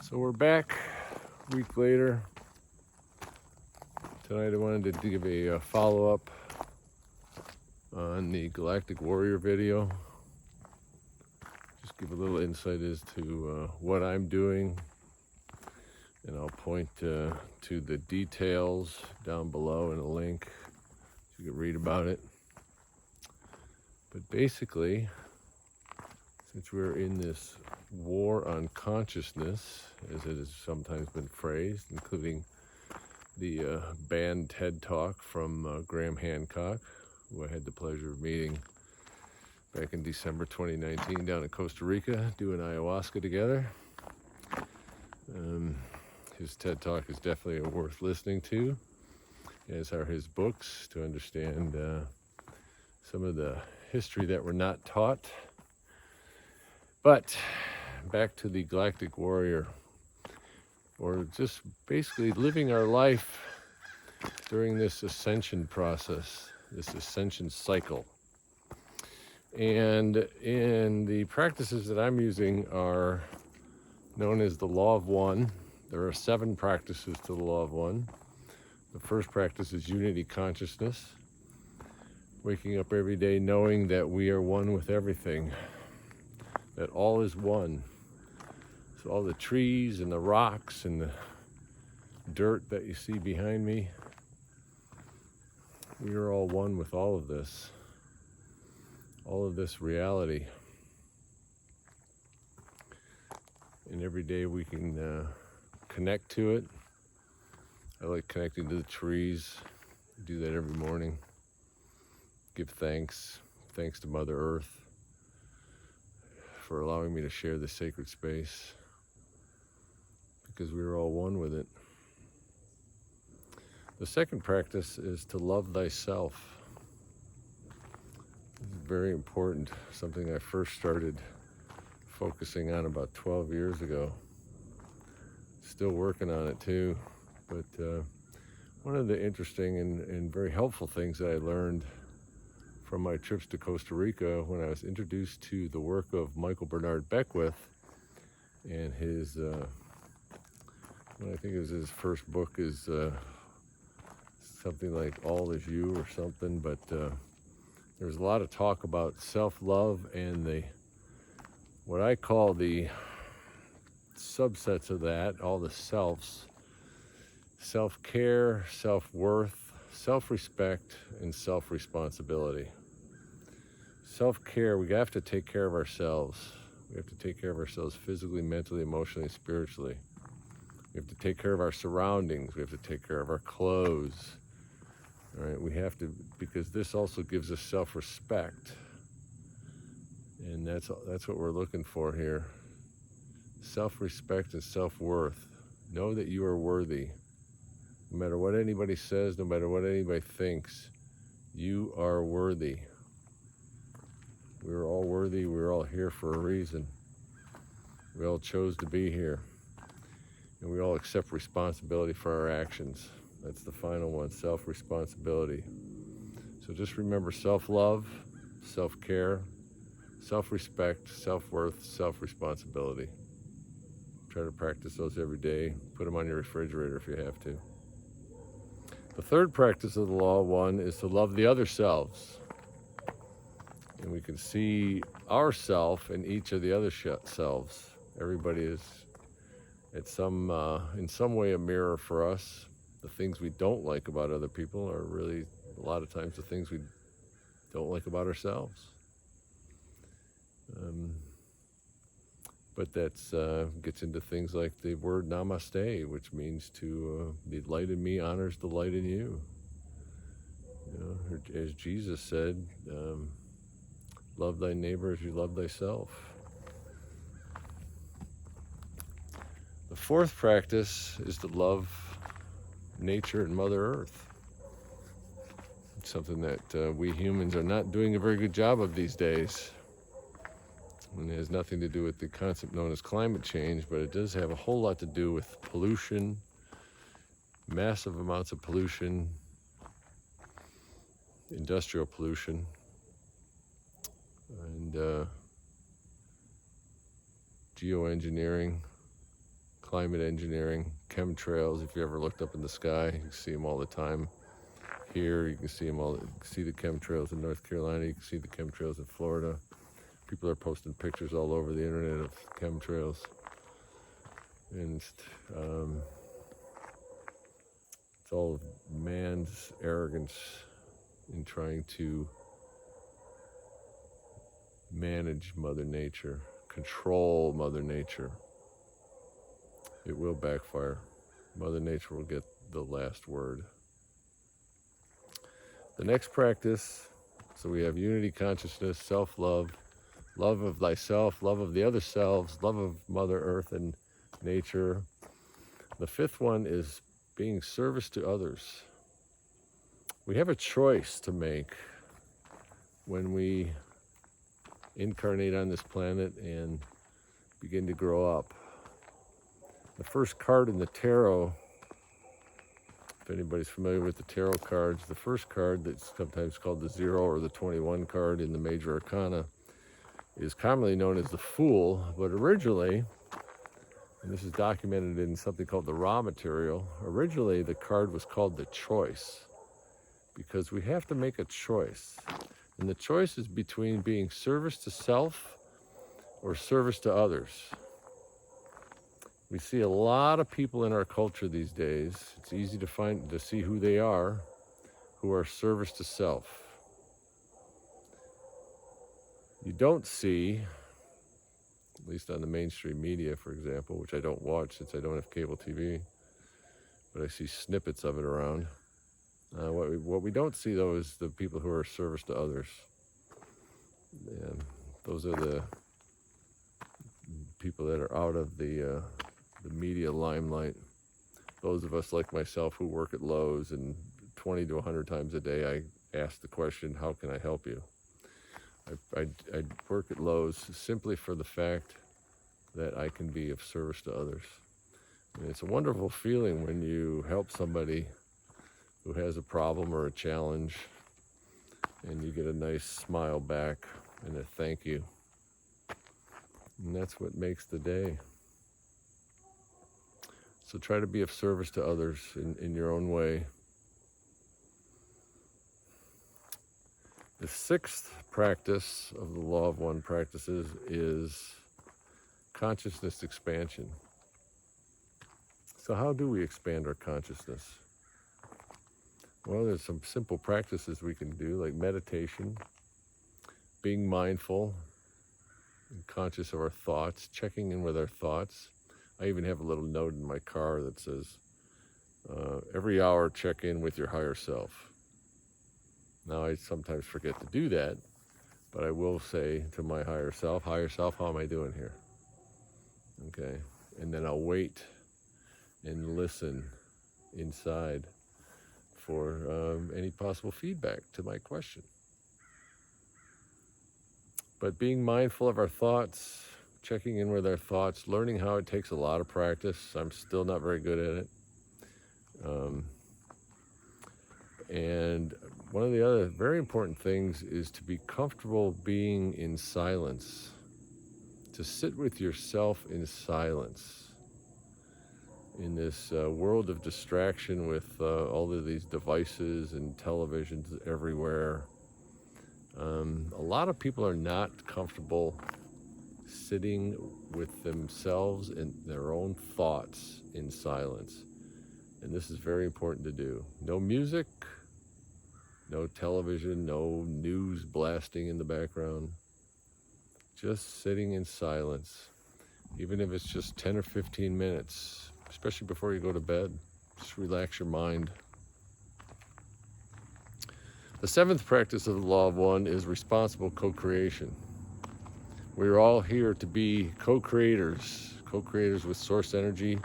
So we're back a week later. Tonight I wanted to give a follow-up on the Galactic Warrior video. Just give a little insight as to what I'm doing, and I'll point to the details down below in a link so you can read about it. But basically, since we're in this war on consciousness, as it has sometimes been phrased, including the banned TED Talk from Graham Hancock, who I had the pleasure of meeting back in December 2019 down in Costa Rica, doing ayahuasca together. His TED Talk is definitely worth listening to, as are his books, to understand some of the history that we're not taught. But back to the Galactic Warrior, or just basically living our life during this ascension process, this ascension cycle. And in the practices that I'm using are known as the Law of One. There are 7 practices to the Law of One. The first practice is unity consciousness, waking up every day knowing that we are one with everything, that all is one. So all the trees and the rocks and the dirt that you see behind me, we are all one with all of this reality. And every day we can connect to it. I like connecting to the trees. I do that every morning. Give thanks to Mother Earth for allowing me to share this sacred space, because we are all one with it. The second practice is to love thyself. This is very important, something I first started focusing on about 12 years ago. Still working on it too, but one of the interesting and very helpful things that I learned from my trips to Costa Rica, when I was introduced to the work of Michael Bernard Beckwith, and his, what I think is his first book is something like All Is You or something, but there's a lot of talk about self-love and what I call the subsets of that, all the selves: self-care, self-worth, self-respect, and self-responsibility. Self-care, we have to take care of ourselves. We have to take care of ourselves physically, mentally, emotionally, spiritually. We have to take care of our surroundings. We have to take care of our clothes. All right, we have to, because this also gives us self-respect. And that's what we're looking for here. Self-respect and self-worth. Know that you are worthy. No matter what anybody says, no matter what anybody thinks, you are worthy. We're all worthy. We're all here for a reason. We all chose to be here. And we all accept responsibility for our actions. That's the final one, self-responsibility. So just remember self-love, self-care, self-respect, self-worth, self-responsibility. Try to practice those every day. Put them on your refrigerator if you have to. The third practice of the Law of One is to love the other selves. And we can see ourself in each of the other selves. Everybody is in some way a mirror for us. The things we don't like about other people are really a lot of times the things we don't like about ourselves. But that gets into things like the word namaste, which means to the light in me honors the light in you. You know, as Jesus said, love thy neighbor as you love thyself. The fourth practice is to love nature and Mother Earth. It's something that we humans are not doing a very good job of these days. And it has nothing to do with the concept known as climate change, but it does have a whole lot to do with pollution, massive amounts of pollution, industrial pollution, and geoengineering, climate engineering, chemtrails. If you ever looked up in the sky, you can see them all the time. Here, you can see them all. You can see the chemtrails in North Carolina. You can see the chemtrails in Florida. People are posting pictures all over the internet of chemtrails. And it's all man's arrogance in trying to manage Mother Nature, control Mother Nature. It will backfire. Mother Nature will get the last word. The next practice, so we have unity consciousness, self-love, love of thyself, love of the other selves, love of Mother Earth and nature. The fifth one is being service to others. We have a choice to make when we incarnate on this planet and begin to grow up. The first card in the tarot, if anybody's familiar with the tarot cards, the first card that's sometimes called the 0 or the 21 card in the major arcana is commonly known as the Fool, but originally, and this is documented in something called the raw material, originally the card was called the Choice, because we have to make a choice. And the choice is between being service to self or service to others. We see a lot of people in our culture these days, it's easy to see who they are, who are service to self. You don't see, at least on the mainstream media, for example, which I don't watch since I don't have cable TV, but I see snippets of it around. What we don't see, though, is the people who are service to others. And those are the people that are out of the media limelight. Those of us like myself who work at Lowe's, and 20 to 100 times a day I ask the question, how can I help you? I work at Lowe's simply for the fact that I can be of service to others. And it's a wonderful feeling when you help somebody who has a problem or a challenge, and you get a nice smile back and a thank you. And that's what makes the day. So try to be of service to others in your own way. The sixth practice of the Law of One practices is consciousness expansion. So how do we expand our consciousness? Well, there's some simple practices we can do, like meditation, being mindful and conscious of our thoughts, checking in with our thoughts. I even have a little note in my car that says, every hour check in with your higher self. Now, I sometimes forget to do that, but I will say to my higher self, how am I doing here? Okay, and then I'll wait and listen inside for any possible feedback to my question. But being mindful of our thoughts, checking in with our thoughts, learning how it takes a lot of practice. I'm still not very good at it. And one of the other very important things is to be comfortable being in silence, to sit with yourself in silence. In this world of distraction with all of these devices and televisions everywhere, a lot of people are not comfortable sitting with themselves and their own thoughts in silence. And this is very important to do. No music, no television, no news blasting in the background. Just sitting in silence, even if it's just 10 or 15 minutes, especially before you go to bed. Just relax your mind. The seventh practice of the Law of One is responsible co-creation. We're all here to be co-creators with source energy,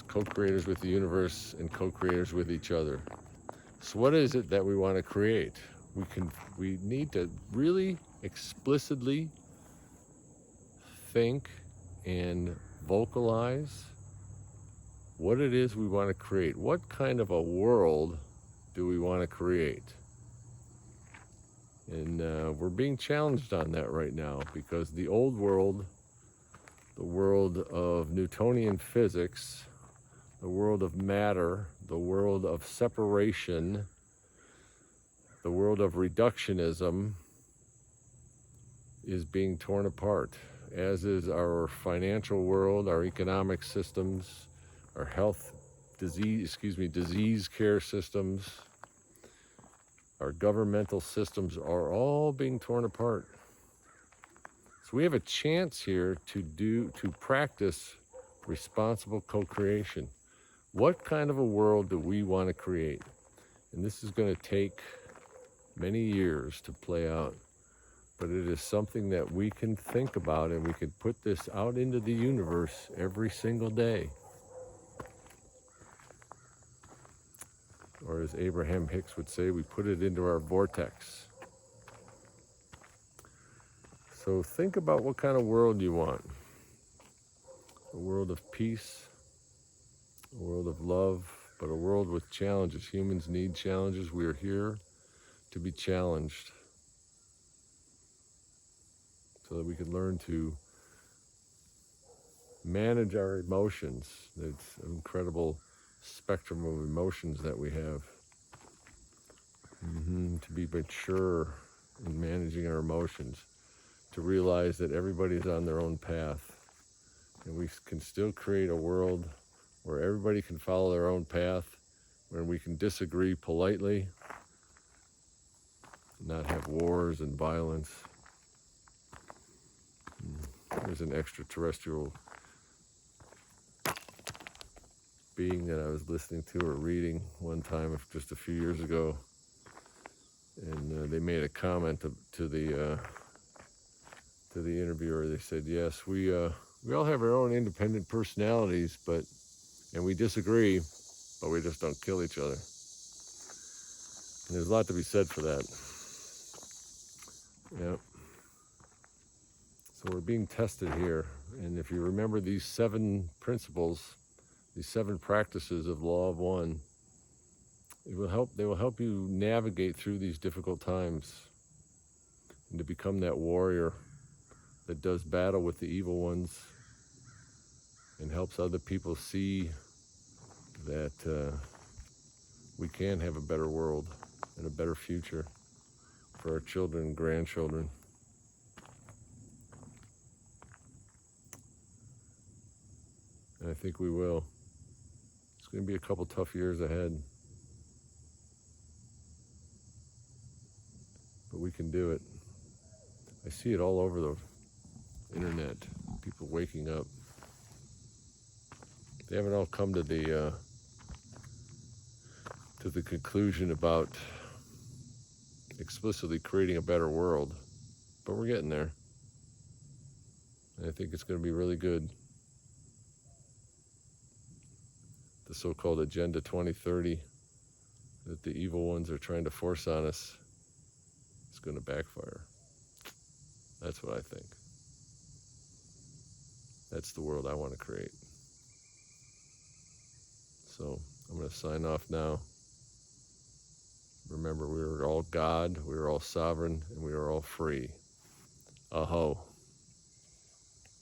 co-creators with the universe, and co-creators with each other. So what is it that we want to create? We need to really explicitly think and vocalize what it is we want to create. What kind of a world do we want to create? And we're being challenged on that right now, because the old world, the world of Newtonian physics, the world of matter, the world of separation, the world of reductionism is being torn apart, as is our financial world, our economic systems, our disease care systems, our governmental systems are all being torn apart. So we have a chance here to practice responsible co-creation. What kind of a world do we want to create? And this is going to take many years to play out, but it is something that we can think about, and we can put this out into the universe every single day. Or as Abraham Hicks would say, we put it into our vortex. So think about what kind of world you want. A world of peace, a world of love, but a world with challenges. Humans need challenges. We are here to be challenged so that we can learn to manage our emotions. It's an incredible spectrum of emotions that we have. To be mature in managing our emotions, to realize that everybody's on their own path, and we can still create a world where everybody can follow their own path, where we can disagree politely, not have wars and violence. There's an extraterrestrial being that I was listening to or reading one time just a few years ago, and they made a comment to the interviewer. They said, "Yes, we all have our own independent personalities, and we disagree, but we just don't kill each other." And there's a lot to be said for that. Yeah. So we're being tested here, and if you remember these 7 principles, these 7 practices of Law of One, they will help you navigate through these difficult times and to become that warrior that does battle with the evil ones and helps other people see that we can have a better world and a better future for our children and grandchildren. And I think we will. It's going to be a couple tough years ahead, but we can do it. I see it all over the internet, people waking up. They haven't all come to the conclusion about explicitly creating a better world, but we're getting there. And I think it's going to be really good. The so-called Agenda 2030 that the evil ones are trying to force on us is going to backfire. That's what I think. That's the world I want to create. So I'm going to sign off now. Remember, we are all God, we are all sovereign, and we are all free. Aho.